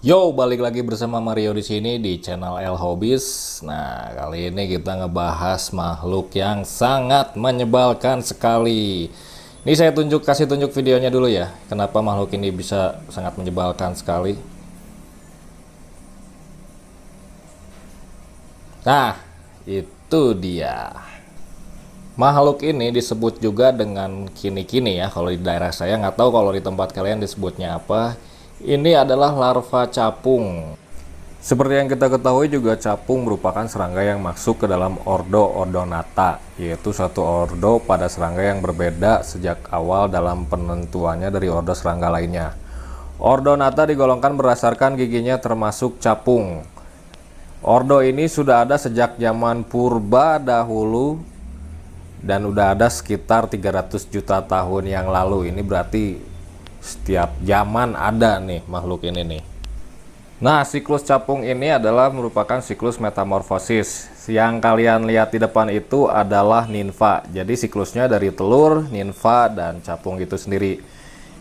Yo, balik lagi bersama Mario di sini di channel El Hobbies. Nah, kali ini kita ngebahas makhluk yang sangat menyebalkan sekali. Ini saya kasih tunjuk videonya dulu ya. Kenapa makhluk ini bisa sangat menyebalkan sekali? Nah, itu dia. Makhluk ini disebut juga dengan kini-kini ya. Kalau di daerah saya nggak tahu kalau di tempat kalian disebutnya apa. Ini adalah larva capung. Seperti yang kita ketahui juga capung merupakan serangga yang masuk ke dalam ordo Odonata, yaitu satu ordo pada serangga yang berbeda sejak awal dalam penentuannya dari ordo serangga lainnya. Ordonata digolongkan berdasarkan giginya termasuk capung. Ordo ini sudah ada sejak zaman purba dahulu dan udah ada sekitar 300 juta tahun yang lalu. Ini berarti setiap zaman ada nih makhluk ini nih. Nah, siklus capung ini adalah merupakan siklus metamorfosis. Yang kalian lihat di depan itu adalah ninfa. Jadi siklusnya dari telur, ninfa, dan capung itu sendiri.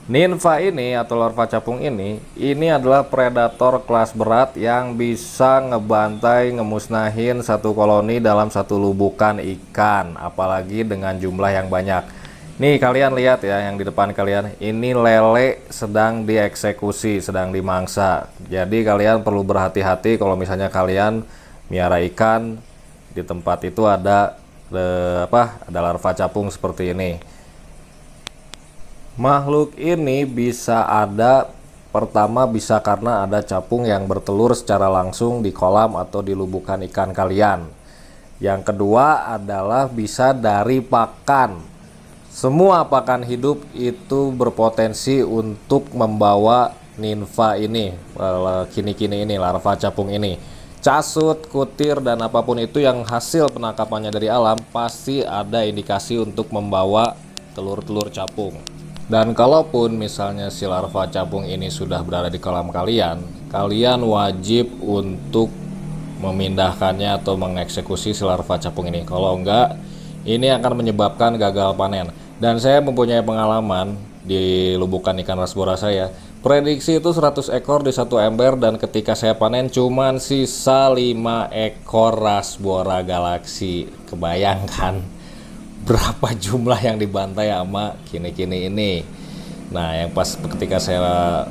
Ninfa ini atau larva capung ini adalah predator kelas berat yang bisa ngebantai, ngemusnahin satu koloni dalam satu lubukan ikan, apalagi dengan jumlah yang banyak. Nih kalian lihat ya yang di depan kalian, ini lele sedang dieksekusi, sedang dimangsa. Jadi kalian perlu berhati-hati kalau misalnya kalian miara ikan di tempat itu ada ada larva capung seperti ini. Makhluk ini bisa ada, pertama bisa karena ada capung yang bertelur secara langsung di kolam atau di lubukan ikan kalian. Yang kedua adalah bisa dari pakan. Semua pakan hidup itu berpotensi untuk membawa ninfa ini, kini-kini ini, larva capung ini. Casut, kutir, dan apapun itu yang hasil penangkapannya dari alam pasti ada indikasi untuk membawa telur-telur capung. Dan kalaupun misalnya si larva capung ini sudah berada di kolam kalian, kalian wajib untuk memindahkannya atau mengeksekusi si larva capung ini. Kalau enggak, ini akan menyebabkan gagal panen. Dan saya mempunyai pengalaman di lubukan ikan rasbora saya. Prediksi itu 100 ekor di satu ember, dan ketika saya panen cuman sisa 5 ekor rasbora galaksi. Kebayangkan berapa jumlah yang dibantai sama kini-kini ini. Nah, yang pas ketika saya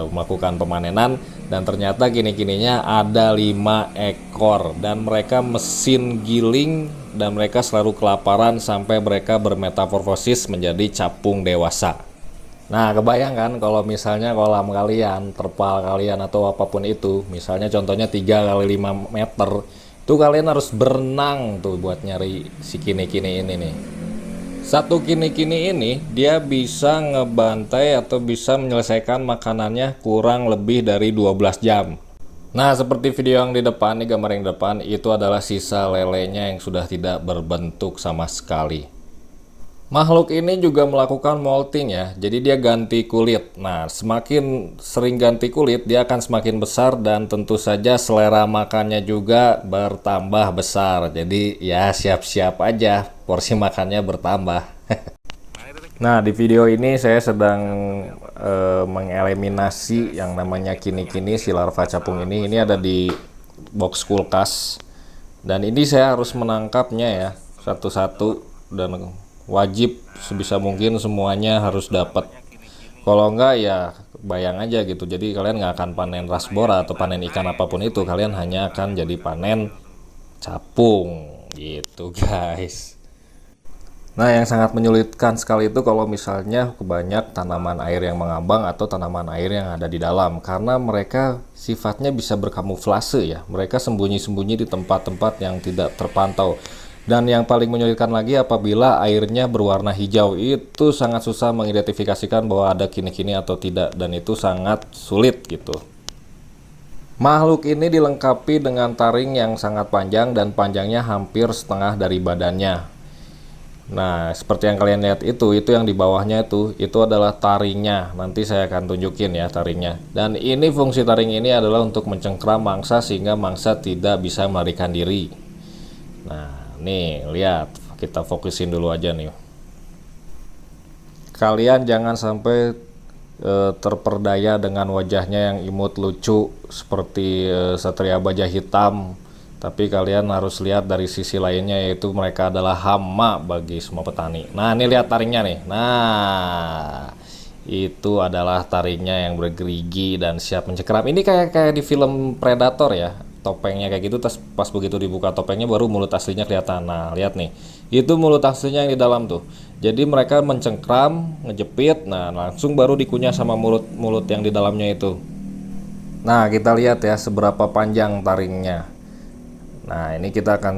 melakukan pemanenan dan ternyata kini-kininya ada 5 ekor dan mereka mesin giling dan mereka selalu kelaparan sampai mereka bermetamorfosis menjadi capung dewasa. Nah, kebayangkan kalau misalnya kolam kalian, terpal kalian atau apapun itu, misalnya contohnya 3 kali 5 meter, itu kalian harus berenang tuh buat nyari si kini-kini ini nih. Satu kini-kini ini dia bisa ngebantai atau bisa menyelesaikan makanannya kurang lebih dari 12 jam. Nah, seperti video yang di depan, nih gambar yang di depan, itu adalah sisa lelenya yang sudah tidak berbentuk sama sekali. Makhluk ini juga melakukan molting ya, jadi dia ganti kulit. Nah, semakin sering ganti kulit, dia akan semakin besar dan tentu saja selera makannya juga bertambah besar. Jadi ya siap-siap aja, porsi makannya bertambah. Nah, di video ini saya sedang mengeliminasi yang namanya kini-kini si larva capung ini. Ini ada di box kulkas. Dan ini saya harus menangkapnya ya, satu-satu, dan wajib sebisa mungkin semuanya harus dapat. Kalau enggak ya bayang aja gitu. Jadi kalian nggak akan panen rasbora atau panen ikan apapun itu. Kalian hanya akan jadi panen capung gitu guys. Nah, yang sangat menyulitkan sekali itu kalau misalnya kebanyak tanaman air yang mengambang atau tanaman air yang ada di dalam, karena mereka sifatnya bisa berkamuflase ya. Mereka sembunyi-sembunyi di tempat-tempat yang tidak terpantau. Dan yang paling menyulitkan lagi apabila airnya berwarna hijau, itu sangat susah mengidentifikasikan bahwa ada kini-kini atau tidak, dan itu sangat sulit gitu. Makhluk ini dilengkapi dengan taring yang sangat panjang dan panjangnya hampir setengah dari badannya. Nah, seperti yang kalian lihat itu yang di bawahnya itu adalah taringnya. Nanti saya akan tunjukin ya taringnya. Dan ini fungsi taring ini adalah untuk mencengkram mangsa sehingga mangsa tidak bisa melarikan diri. Nah, nih lihat, kita fokusin dulu aja nih. Kalian jangan sampai terperdaya dengan wajahnya yang imut lucu seperti satria baja hitam. Tapi kalian harus lihat dari sisi lainnya, yaitu mereka adalah hama bagi semua petani. Nah, ini lihat taringnya nih. Nah, itu adalah taringnya yang bergerigi dan siap mencekram. Ini kayak di film Predator ya. Topengnya kayak gitu, terus pas begitu dibuka topengnya baru mulut aslinya kelihatan. Nah, lihat nih. Itu mulut aslinya yang di dalam tuh. Jadi mereka mencengkram, ngejepit, nah langsung baru dikunyah sama mulut yang di dalamnya itu. Nah, kita lihat ya seberapa panjang taringnya. Nah, ini kita akan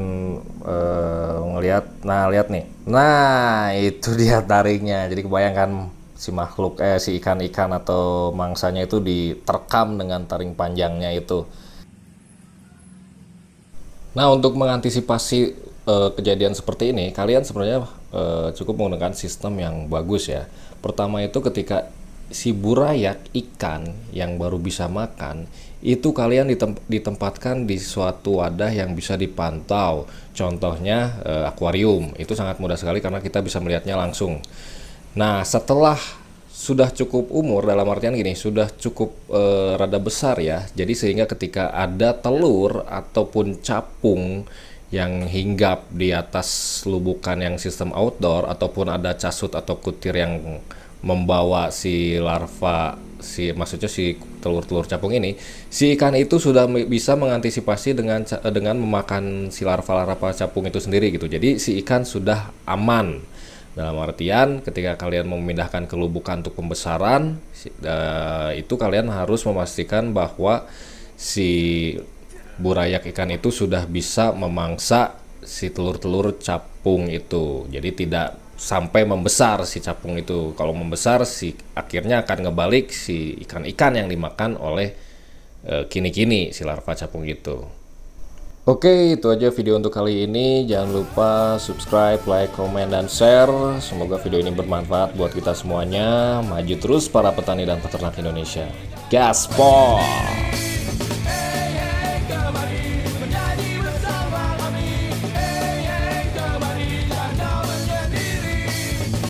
ngelihat. Nah, lihat nih. Nah, itu dia taringnya. Jadi kebayangkan si makhluk si ikan-ikan atau mangsanya itu diterkam dengan taring panjangnya itu. Nah, untuk mengantisipasi kejadian seperti ini, kalian sebenarnya cukup menggunakan sistem yang bagus ya. Pertama itu ketika si burayak ikan yang baru bisa makan, itu kalian ditempatkan di suatu wadah yang bisa dipantau. Contohnya akuarium. Itu sangat mudah sekali karena kita bisa melihatnya langsung. Nah, setelah sudah cukup umur, dalam artian gini, sudah cukup rada besar ya. Jadi sehingga ketika ada telur ataupun capung yang hinggap di atas lubukan yang sistem outdoor, ataupun ada casut atau kutir yang membawa si larva, maksudnya si telur-telur capung ini, si ikan itu sudah bisa mengantisipasi dengan memakan si larva-larva capung itu sendiri gitu. Jadi si ikan sudah aman. Dalam artian ketika kalian memindahkan ke lubukan untuk pembesaran, itu kalian harus memastikan bahwa si burayak ikan itu sudah bisa memangsa si telur-telur capung itu. Jadi tidak sampai membesar si capung itu. Kalau membesar, si akhirnya akan ngebalik si ikan-ikan yang dimakan oleh kini-kini si larva capung itu. Oke, itu aja video untuk kali ini. Jangan lupa subscribe, like, komen, dan share. Semoga video ini bermanfaat buat kita semuanya. Maju terus para petani dan peternak Indonesia. Gaspol!